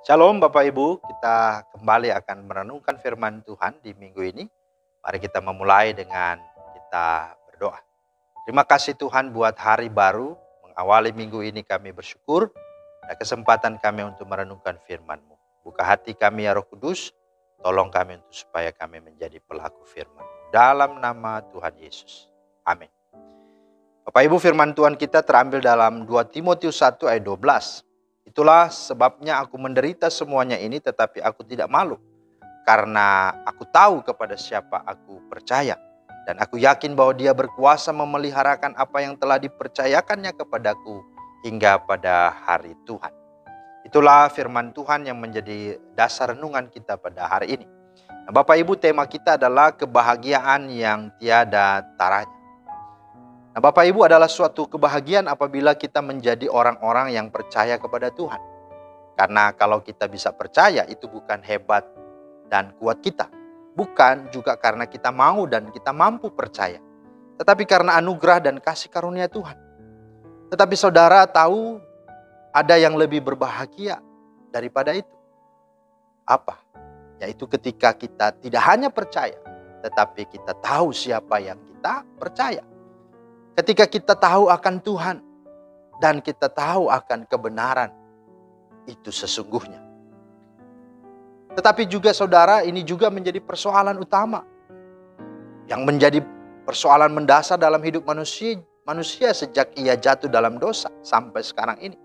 Shalom Bapak Ibu, kita kembali akan merenungkan firman Tuhan di minggu ini. Mari kita memulai dengan kita berdoa. Terima kasih Tuhan buat hari baru, mengawali minggu ini kami bersyukur. Ada kesempatan kami untuk merenungkan firman-Mu. Buka hati kami ya Roh Kudus, tolong kami untuk supaya kami menjadi pelaku firman. Dalam nama Tuhan Yesus. Amin. Bapak Ibu, firman Tuhan kita terambil dalam 2 Timotius 1 ayat 12. Itulah sebabnya aku menderita semuanya ini tetapi aku tidak malu. Karena aku tahu kepada siapa aku percaya. Dan aku yakin bahwa dia berkuasa memeliharakan apa yang telah dipercayakannya kepadaku hingga pada hari Tuhan. Itulah firman Tuhan yang menjadi dasar renungan kita pada hari ini. Nah, Bapak Ibu, tema kita adalah kebahagiaan yang tiada taranya. Nah, Bapak Ibu, adalah suatu kebahagiaan apabila kita menjadi orang-orang yang percaya kepada Tuhan. Karena kalau kita bisa percaya, itu bukan hebat dan kuat kita. Bukan juga karena kita mau dan kita mampu percaya. Tetapi karena anugerah dan kasih karunia Tuhan. Tetapi saudara tahu ada yang lebih berbahagia daripada itu. Apa? Yaitu ketika kita tidak hanya percaya, tetapi kita tahu siapa yang kita percaya. Ketika kita tahu akan Tuhan dan kita tahu akan kebenaran, itu sesungguhnya. Tetapi juga saudara, ini juga menjadi persoalan utama. Yang menjadi persoalan mendasar dalam hidup manusia sejak ia jatuh dalam dosa sampai sekarang ini.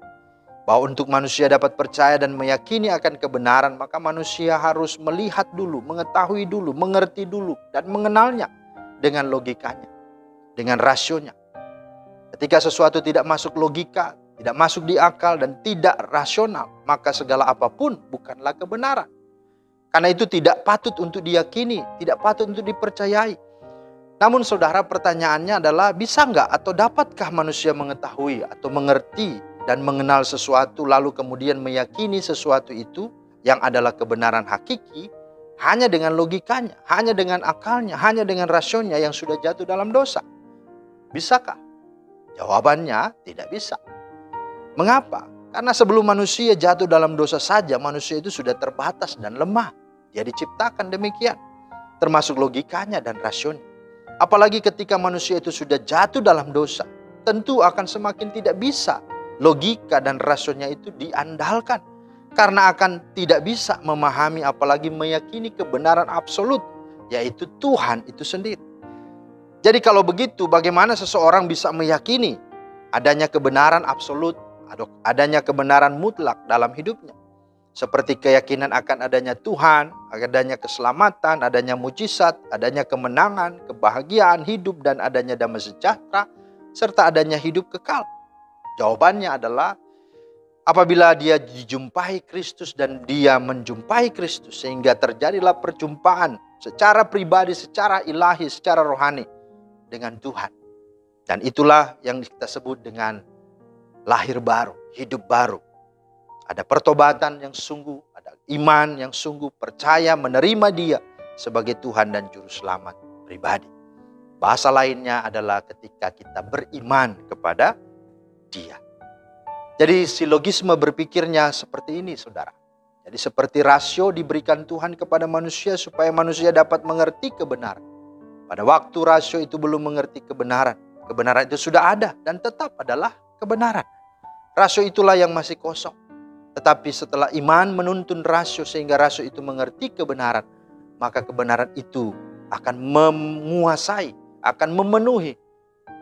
Bahwa untuk manusia dapat percaya dan meyakini akan kebenaran, maka manusia harus melihat dulu, mengetahui dulu, mengerti dulu, dan mengenalnya dengan logikanya, dengan rasionya. Ketika sesuatu tidak masuk logika, tidak masuk di akal dan tidak rasional, maka segala apapun bukanlah kebenaran. Karena itu tidak patut untuk diyakini, tidak patut untuk dipercayai. Namun saudara, pertanyaannya adalah bisa nggak atau dapatkah manusia mengetahui atau mengerti dan mengenal sesuatu lalu kemudian meyakini sesuatu itu yang adalah kebenaran hakiki hanya dengan logikanya, hanya dengan akalnya, hanya dengan rasionnya yang sudah jatuh dalam dosa? Bisakah? Jawabannya tidak bisa. Mengapa? Karena sebelum manusia jatuh dalam dosa saja, manusia itu sudah terbatas dan lemah. Dia diciptakan demikian, termasuk logikanya dan rasionnya. Apalagi ketika manusia itu sudah jatuh dalam dosa, tentu akan semakin tidak bisa logika dan rasionnya itu diandalkan. Karena akan tidak bisa memahami apalagi meyakini kebenaran absolut, yaitu Tuhan itu sendiri. Jadi kalau begitu, bagaimana seseorang bisa meyakini adanya kebenaran absolut, adanya kebenaran mutlak dalam hidupnya? Seperti keyakinan akan adanya Tuhan, adanya keselamatan, adanya mujizat, adanya kemenangan, kebahagiaan hidup, dan adanya damai sejahtera, serta adanya hidup kekal. Jawabannya adalah apabila dia dijumpai Kristus dan dia menjumpai Kristus, sehingga terjadilah perjumpaan secara pribadi, secara ilahi, secara rohani dengan Tuhan. Dan itulah yang kita sebut dengan lahir baru, hidup baru. Ada pertobatan yang sungguh, ada iman yang sungguh, percaya menerima Dia sebagai Tuhan dan Juru Selamat pribadi. Bahasa lainnya adalah ketika kita beriman kepada Dia. Jadi silogisme berpikirnya seperti ini, saudara. Jadi seperti rasio diberikan Tuhan kepada manusia supaya manusia dapat mengerti kebenaran. Pada waktu rasio itu belum mengerti kebenaran. Kebenaran itu sudah ada dan tetap adalah kebenaran. Rasio itulah yang masih kosong. Tetapi setelah iman menuntun rasio sehingga rasio itu mengerti kebenaran, maka kebenaran itu akan menguasai, akan memenuhi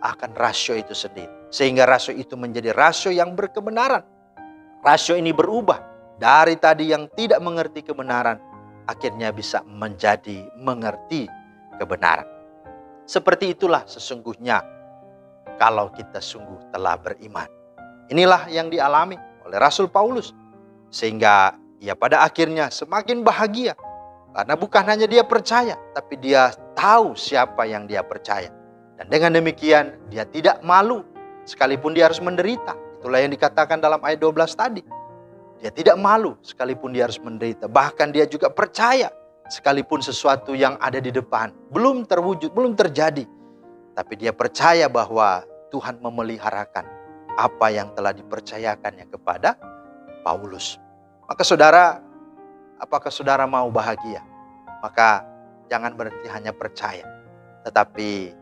akan rasio itu sendiri. Sehingga rasio itu menjadi rasio yang berkebenaran. Rasio ini berubah dari tadi yang tidak mengerti kebenaran, akhirnya bisa menjadi mengerti kebenaran. Seperti itulah sesungguhnya kalau kita sungguh telah beriman. Inilah yang dialami oleh Rasul Paulus. Sehingga ia pada akhirnya semakin bahagia. Karena bukan hanya dia percaya, tapi dia tahu siapa yang dia percaya. Dan dengan demikian dia tidak malu sekalipun dia harus menderita. Itulah yang dikatakan dalam ayat 12 tadi. Dia tidak malu sekalipun dia harus menderita. Bahkan dia juga percaya sekalipun sesuatu yang ada di depan belum terwujud, belum terjadi. Tapi dia percaya bahwa Tuhan memeliharakan apa yang telah dipercayakannya kepada Paulus. Maka saudara, apakah saudara mau bahagia? Maka jangan berhenti hanya percaya, tetapi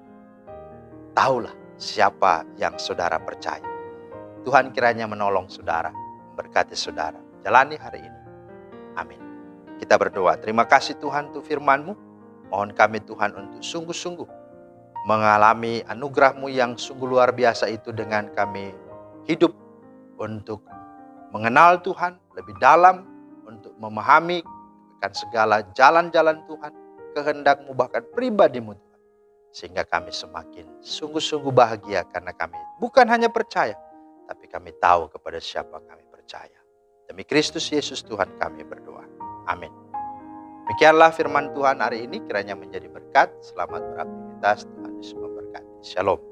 tahulah siapa yang saudara percaya. Tuhan kiranya menolong saudara, memberkati saudara, jalani hari ini. Amin. Kita berdoa. Terima kasih Tuhan untuk firman-Mu. Mohon kami Tuhan untuk sungguh-sungguh mengalami anugerah-Mu yang sungguh luar biasa itu dengan kami hidup untuk mengenal Tuhan lebih dalam, untuk memahami akan segala jalan-jalan Tuhan, kehendak-Mu bahkan pribadi-Mu Tuhan. Sehingga kami semakin sungguh-sungguh bahagia karena kami bukan hanya percaya, tapi kami tahu kepada siapa kami percaya. Demi Kristus Yesus Tuhan kami berdoa. Amin. Demikianlah firman Tuhan hari ini, kiranya menjadi berkat. Selamat beraktivitas, Tuhan Yesus memberkati. Shalom.